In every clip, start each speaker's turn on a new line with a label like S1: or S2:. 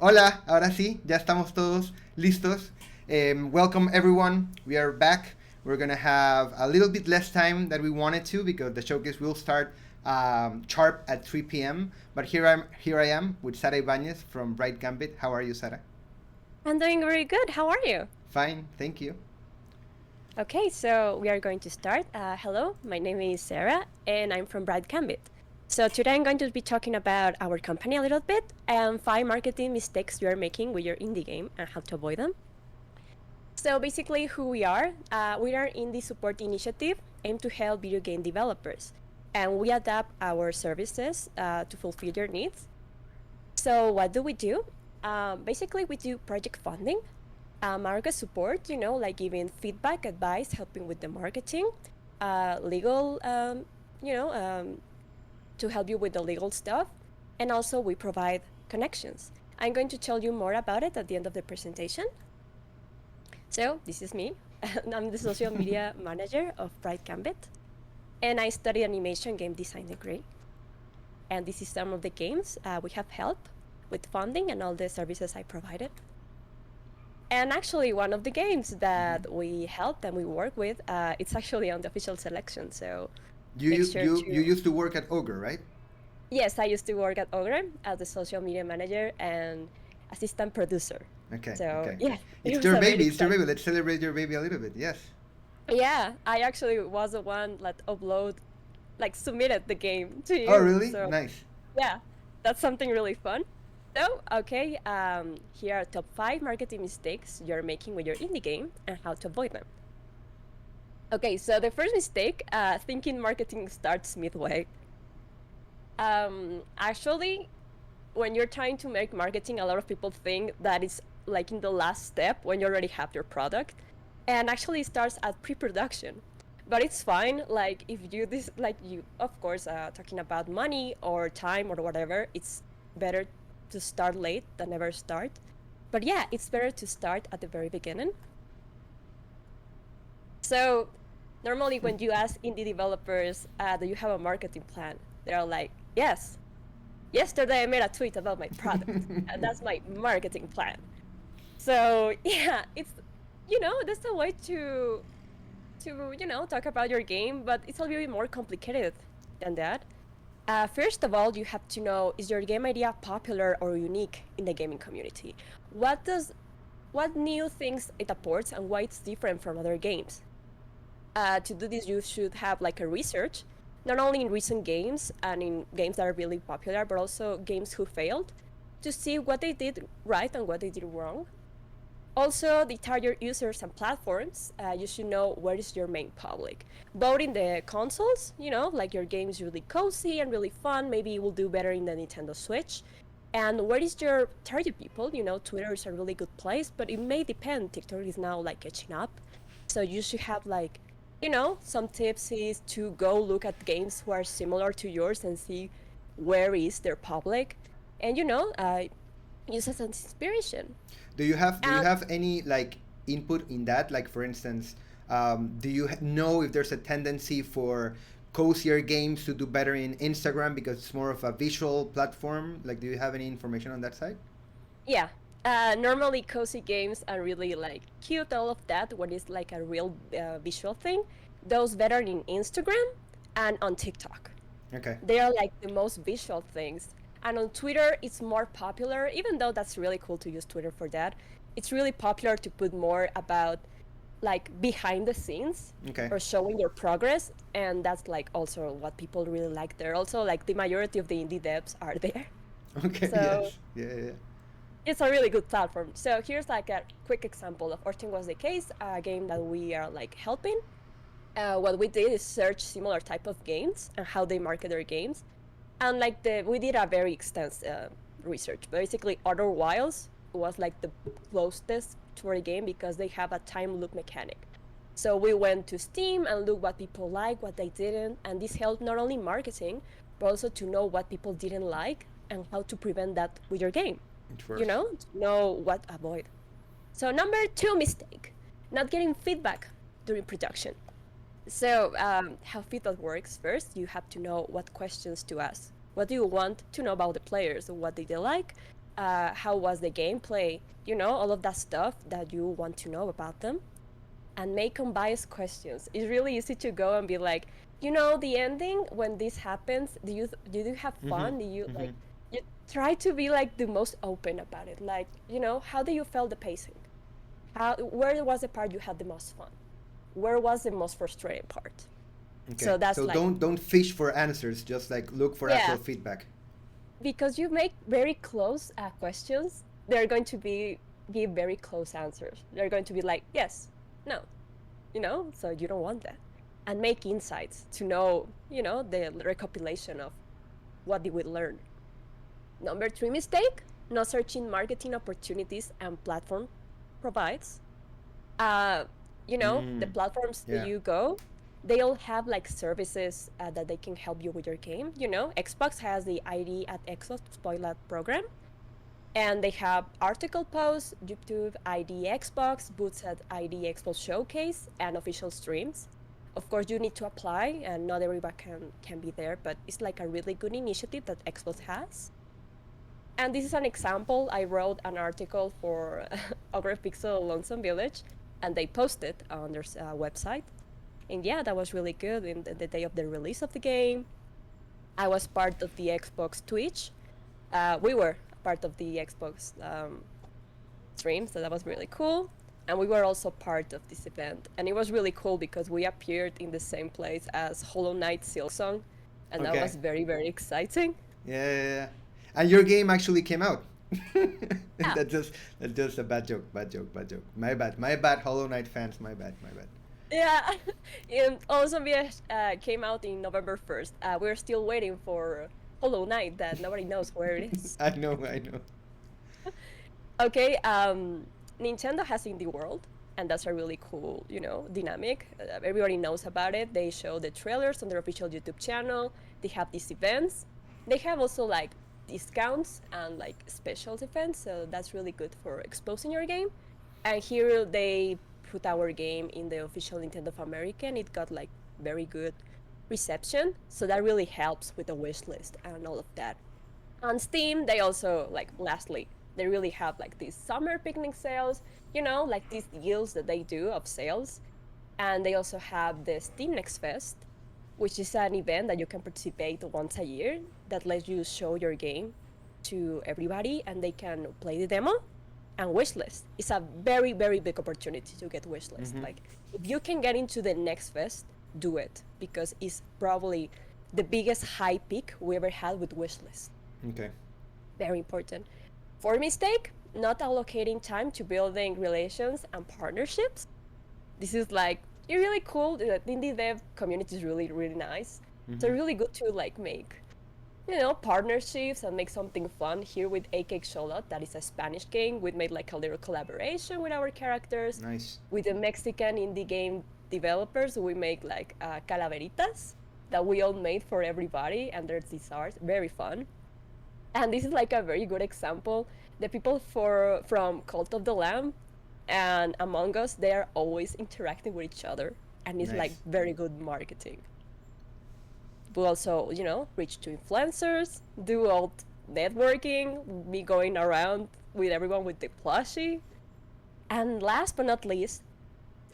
S1: Hola, ahora sí, ya estamos todos listos. Welcome everyone. We are back. We're gonna have a little bit less time than we wanted to because the showcase will start sharp at 3 p.m. But here I am with Sarah Ibañez from Gambit. How are you, Sarah?
S2: I'm doing very good. How are you?
S1: Fine, thank you.
S2: Okay, so we are going to start. Hello, my name is Sarah, and I'm from Gambit. So today I'm going to be talking about our company a little bit and 5 marketing mistakes you are making with your indie game and how to avoid them. So basically, who we are indie support initiative aimed to help video game developers, and we adapt our services to fulfill their needs. So what do we do? Basically, we do project funding, market support, like giving feedback, advice, helping with the marketing, legal, to help you with the legal stuff. And also we provide connections. I'm going to tell you more about it at the end of the presentation. So this is me. I'm the social media manager of Gambit. And I studied animation game design degree. And this is some of the games we have helped with funding and all the services I provided. And actually, one of the games that we help and we work with, it's actually on the official selection. So
S1: You
S2: make
S1: you
S2: sure
S1: you, you
S2: to.
S1: used to work at Ogre, right?
S2: Yes, I used to work at Ogre as the social media manager and assistant producer.
S1: Okay,
S2: So
S1: okay.
S2: yeah, it
S1: It's
S2: was
S1: your
S2: a very
S1: baby. It's your baby.
S2: exciting.
S1: Let's celebrate your baby a little bit. Yes.
S2: Yeah, I actually was the one that submitted the game to
S1: Oh,
S2: you.
S1: really?
S2: So
S1: Nice.
S2: yeah, that's something really fun. So, okay, here are top 5 marketing mistakes you're making with your indie game and how to avoid them. Okay, so the first mistake, thinking marketing starts midway. Actually, when you're trying to make marketing, a lot of people think that it's like in the last step when you already have your product, and actually it starts at pre-production. But it's fine. Like if you this like you, of course, talking about money or time or whatever, it's better to start late than never start. But yeah, it's better to start at the very beginning. So normally when you ask indie developers, do you have a marketing plan? They're like, yes. Yesterday I made a tweet about my product, and that's my marketing plan. So yeah, it's that's a way to talk about your game, but it's a little bit more complicated than that. First of all, you have to know, is your game idea popular or unique in the gaming community? What new things it apports and why it's different from other games? To do this, you should have like a research, not only in recent games and in games that are really popular, but also games who failed, to see what they did right and what they did wrong. Also, the target users and platforms, you should know where is your main public. Both in the consoles, like your game is really cozy and really fun, maybe it will do better in the Nintendo Switch. And where is your target people? Twitter is a really good place, but it may depend. TikTok is now like catching up. So you should have like, some tips is to go look at games who are similar to yours and see where is their public. And, use as an inspiration.
S1: Do you
S2: And
S1: have any like input in that? Like for instance, do you know if there's a tendency for cozier games to do better in Instagram because it's more of a visual platform? Like, do you have any information on that side?
S2: yeah, normally cozy games are really like cute, all of that, when it's like a real visual thing. Those better in Instagram and on TikTok.
S1: Okay.
S2: They are like the most visual things. And on Twitter, it's more popular, even though that's really cool to use Twitter for that. It's really popular to put more about like behind the scenes
S1: Okay.
S2: or showing your progress. And that's like also what people really like there. Also, like the majority of the indie devs are there.
S1: Okay.
S2: So
S1: Yes. Yeah. Yeah. Yeah.
S2: it's a really good platform. So here's like a quick example of Orton was the case, a game that we are like helping. What we did is search similar type of games and how they market their games, and like we did a very extensive research. Basically, Outer Wilds was like the closest to our game because they have a time loop mechanic. So we went to Steam and looked what people like, what they didn't, and this helped not only marketing but also to know what people didn't like and how to prevent that with your game.
S1: It works.
S2: To know what to avoid. So number 2 mistake, not getting feedback during production. So how feedback works, first, you have to know what questions to ask. What do you want to know about the players? What did they like? how was the gameplay, all of that stuff that you want to know about them, and make unbiased questions. It's really easy to go and be like, the ending when this happens, do you have fun? Do you like you try to be like the most open about it, like, how do you feel the pacing? Where was the part you had the most fun? Where was the most frustrating part?
S1: Okay.
S2: So that's
S1: so
S2: like,
S1: don't fish for answers. Just like look for actual
S2: yeah,
S1: feedback.
S2: because you make very close questions, they're going to give very close answers. They're going to be like yes, no, so you don't want that. And make insights to know, the recopilation of what did we learn. Number 3 mistake: not searching marketing opportunities and platform provides. uh the platforms that
S1: Yeah.
S2: you go, they all have like services that they can help you with your game. Xbox has the ID at Xbox spoiler program, and they have article posts, YouTube ID Xbox, booths at ID Xbox Showcase, and official streams. Of course, you need to apply, and not everybody can be there, but it's like a really good initiative that Xbox has. And this is an example. I wrote an article for Ogre Pixel Lonesome Village, and they posted on their website. And yeah, that was really good. In the day of the release of the game, I was part of the Xbox Twitch. We were part of the Xbox stream, so that was really cool. And we were also part of this event. And it was really cool because we appeared in the same place as Hollow Knight Silksong, and that
S1: Okay.
S2: was very, very exciting.
S1: Yeah. And your game actually came out.
S2: Yeah.
S1: That's just a bad joke. My bad. Hollow Knight fans. My bad.
S2: Yeah, and also came out in November 1st. We're still waiting for Hollow Knight that nobody knows where it is.
S1: I know.
S2: Okay, Nintendo has Indie World, and that's a really cool, dynamic. Everybody knows about it. They show the trailers on their official YouTube channel. They have these events. They have also like discounts and like special events, so that's really good for exposing your game. And here they put our game in the official Nintendo of America, and it got like very good reception. So that really helps with the wish list and all of that. On Steam, they also like lastly, they really have like these summer picnic sales, like these deals that they do of sales. And they also have the Steam Next Fest, which is an event that you can participate once a year that lets you show your game to everybody, and they can play the demo and wishlist. It's a very, very big opportunity to get wishlist. Like, if you can get into the Next Fest, do it, because it's probably the biggest high peak we ever had with wishlist.
S1: Okay.
S2: Very important. 4 mistake: not allocating time to building relations and partnerships. This is like really cool. The indie dev community is really, really nice. So really good to like make, partnerships and make something fun. Here with AK Xolot, that is a Spanish game. We made like a little collaboration with our characters.
S1: Nice.
S2: With the Mexican indie game developers, we make like calaveritas that we all made for everybody, and there's these art, very fun. And this is like a very good example. The people from Cult of the Lamb and Among Us, they are always interacting with each other, and it's like
S1: Nice.
S2: very good marketing. We also, reach to influencers, do all networking, me going around with everyone with the plushie. And last but not least,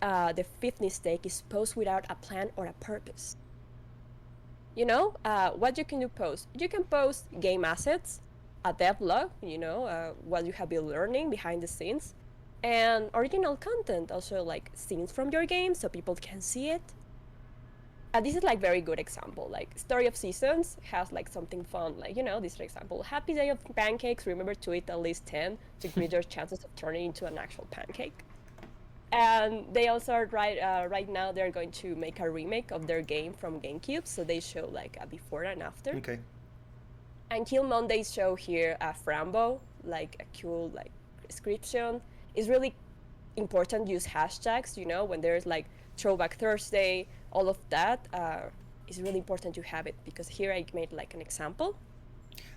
S2: the 5th mistake is post without a plan or a purpose. What you can do post? You can post game assets, a devlog, what you have been learning behind the scenes, and original content, also like scenes from your game so people can see it. This is like very good example. Like Story of Seasons has like something fun, like this for example, happy day of pancakes. Remember to eat at least 10 to increase your chances of turning into an actual pancake. And they also are right now they're going to make a remake of their game from GameCube, so they show like a before and after.
S1: Okay.
S2: And Kill Monday show here a Frambo, like a cool like description. It's really important use hashtags, when there's like Throwback Thursday, all of that. It's really important to have it, because here I made like an example.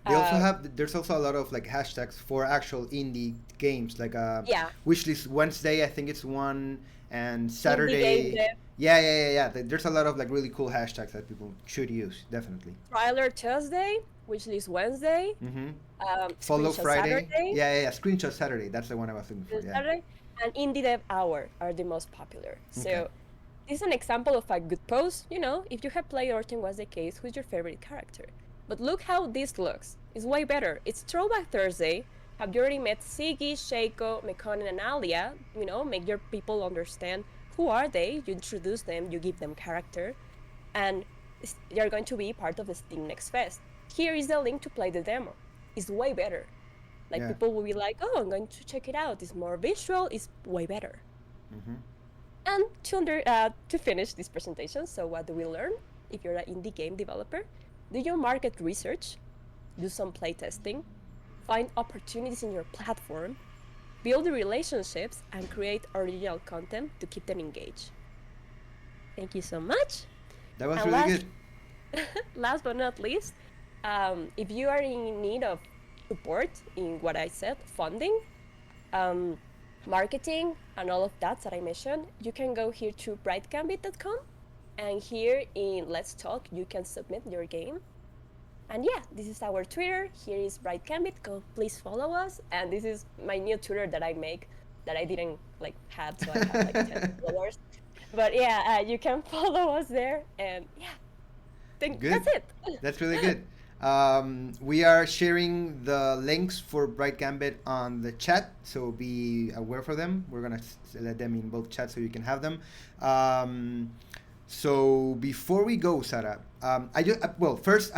S1: They also
S2: Uh,
S1: have there's also a lot of like hashtags for actual indie games, like
S2: yeah,
S1: Wishlist Wednesday, I think it's one, and
S2: indie game
S1: Saturday.
S2: dev,
S1: Yeah. There's a lot of like really cool hashtags that people should use, definitely.
S2: trailer Tuesday, which is Wednesday,
S1: Mm-hmm. Follow
S2: screenshot
S1: Friday.
S2: Saturday,
S1: Yeah. Screenshot Saturday. That's the one I was looking for. Yeah.
S2: Saturday, and indie dev hour are the most popular.
S1: Okay.
S2: So this is an example of a good post. You know, if you have played Orton Was the Case, who's your favorite character? But look how this looks. It's way better. It's Throwback Thursday. Have you already met Siggy, Shaco, Mekonnen, and Alia? You know, make your people understand who are they. You introduce them, you give them character, and they're going to be part of the Steam Next Fest. Here is the link to play the demo. It's way better. Like
S1: Yeah.
S2: people will be like, "Oh, I'm going to check it out. It's more visual. It's way better."
S1: Mm-hmm.
S2: And to finish this presentation, so what do we learn? If you're an indie game developer, do your market research, do some playtesting, find opportunities in your platform, build the relationships, and create original content to keep them engaged. Thank you so much.
S1: That was
S2: And
S1: really good.
S2: last but not least, if you are in need of support in what I said, funding, um, marketing, and all of that I mentioned, you can go here to brightgambit.com, and here in Let's Talk, you can submit your game. And yeah, this is our Twitter. Here is Bright Gambit. Go, please follow us. And this is my new Twitter that I make that I didn't like have, so I have like 10 followers. But yeah, you can follow us there, and yeah,
S1: Good.
S2: that's it.
S1: That's really good. We are sharing the links for Bright Gambit on the chat, so be aware for them. We're gonna let them in both chats so you can have them. So before we go, Sarah, first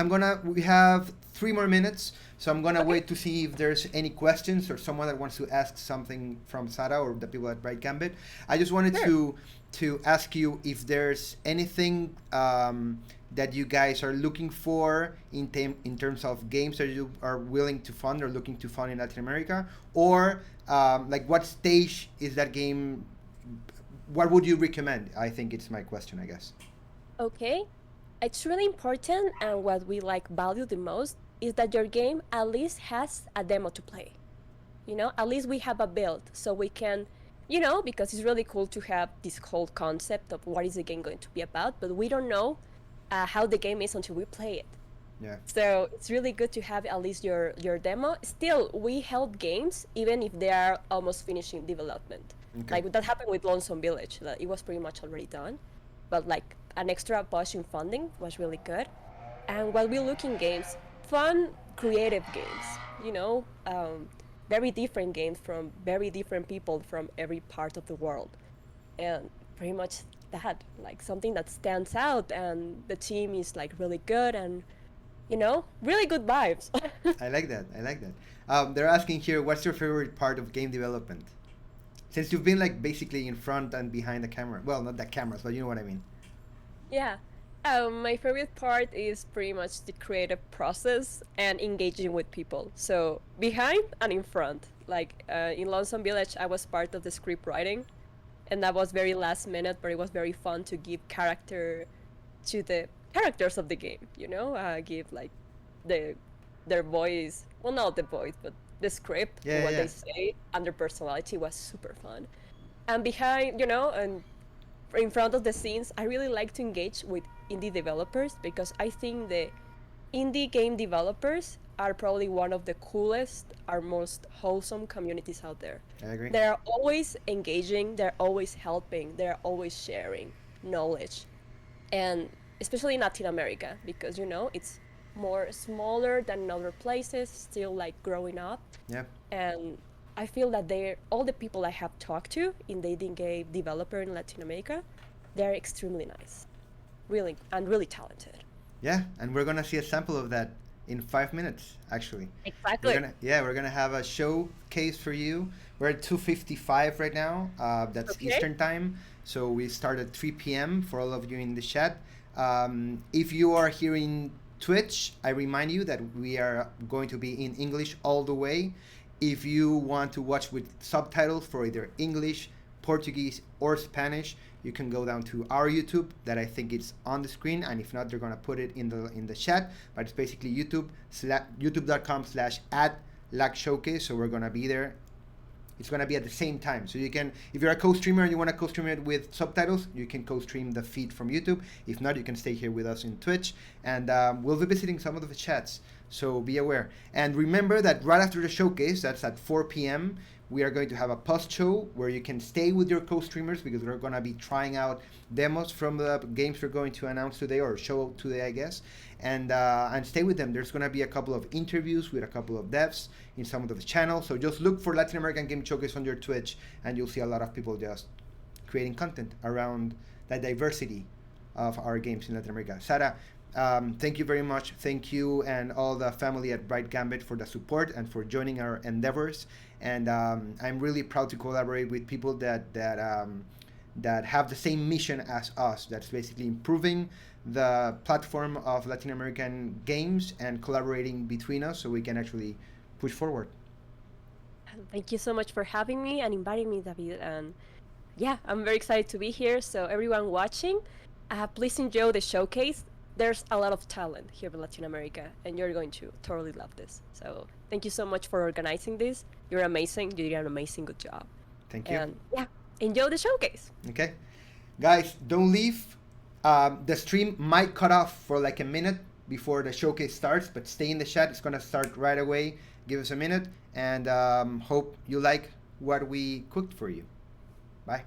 S1: we have 3 more minutes, so I'm gonna
S2: Okay.
S1: wait to see if there's any questions or someone that wants to ask something from Sarah or the people at Bright Gambit. I just wanted
S2: Sure.
S1: to ask you if there's anything that you guys are looking for in terms of games that you are willing to fund or looking to fund in Latin America, or like what stage is that game? What would you recommend? I think it's my question, I guess.
S2: Okay. It's really important, and what we like value the most is that your game at least has a demo to play. You know, at least we have a build so we can, you know, because it's really cool to have this whole concept of what is the game going to be about, but we don't know how the game is until we play it.
S1: Yeah.
S2: So it's really good to have at least your demo. Still, we help games even if they are almost finishing development.
S1: Okay.
S2: Like that happened with Lonesome Village. That it was pretty much already done, but like an extra push in funding was really good. And while we look in games, fun, creative games, you know, very different games from very different people from every part of the world, and pretty much that, like something that stands out, and the team is like really good, and you know, really good vibes.
S1: I like that. I like that. They're asking here, what's your favorite part of game development? Since you've been like basically in front and behind the camera. Well, not the cameras, but you know what I mean.
S2: Yeah. My favorite part is pretty much the creative process and engaging with people. So behind and in front. Like in Lonesome Village, I was part of the script writing, and that was very last minute, but it was very fun to give character to the characters of the game. You know, give like the their voice. Well, not the voice, but the script,
S1: Yeah,
S2: what
S1: yeah.
S2: they say, and their personality was super fun. And behind, you know, and in front of the scenes, I really like to engage with indie developers because I think the indie game developers are probably one of the coolest, our most wholesome communities out there.
S1: I agree.
S2: They're always engaging, they're always helping, they're always sharing knowledge. And especially in Latin America, because you know, it's more smaller than in other places, still like growing up.
S1: Yeah.
S2: And I feel that they're all the people I have talked to in dating game developer in Latin America, they're extremely nice, really, and really talented.
S1: Yeah, and we're gonna see a sample of that in 5 minutes, actually.
S2: Exactly.
S1: We're gonna have a showcase for you. We're at 2:55 right now. That's
S2: Okay.
S1: Eastern time. So we start at 3 p.m. for all of you in the chat. If you are here in Twitch, I remind you that we are going to be in English all the way. If you want to watch with subtitles for either English, Portuguese or Spanish, you can go down to our YouTube that I think it's on the screen, and if not, they're gonna put it in the chat. But it's basically youtube.com/@LAC Showcase. So we're gonna be there. It's gonna be at the same time. So you can, if you're a co-streamer and you wanna co-stream it with subtitles, you can co-stream the feed from YouTube. If not, you can stay here with us in Twitch, and we'll be visiting some of the chats. So be aware. And remember that right after the showcase, that's at 4 p.m., we are going to have a post show where you can stay with your co-streamers, because we're going to be trying out demos from the games we're going to announce today, or show today, I guess, and stay with them. There's going to be a couple of interviews with a couple of devs in some of the channels. So just look for Latin American Game Showcase on your Twitch, and you'll see a lot of people just creating content around the diversity of our games in Latin America. Sarah, thank you very much. Thank you and all the family at Bright Gambit for the support and for joining our endeavors. And I'm really proud to collaborate with people that have the same mission as us. That's basically improving the platform of Latin American games and collaborating between us so we can actually push forward.
S2: Thank you so much for having me and inviting me, David. And yeah, I'm very excited to be here. So everyone watching, please enjoy the showcase. There's a lot of talent here in Latin America, and you're going to totally love this. So thank you so much for organizing this. You're amazing. You did an amazing good job.
S1: Thank you.
S2: And yeah, enjoy the showcase.
S1: Okay. Guys, don't leave. The stream might cut off for like a minute before the showcase starts, but stay in the chat. It's going to start right away. Give us a minute, and hope you like what we cooked for you. Bye.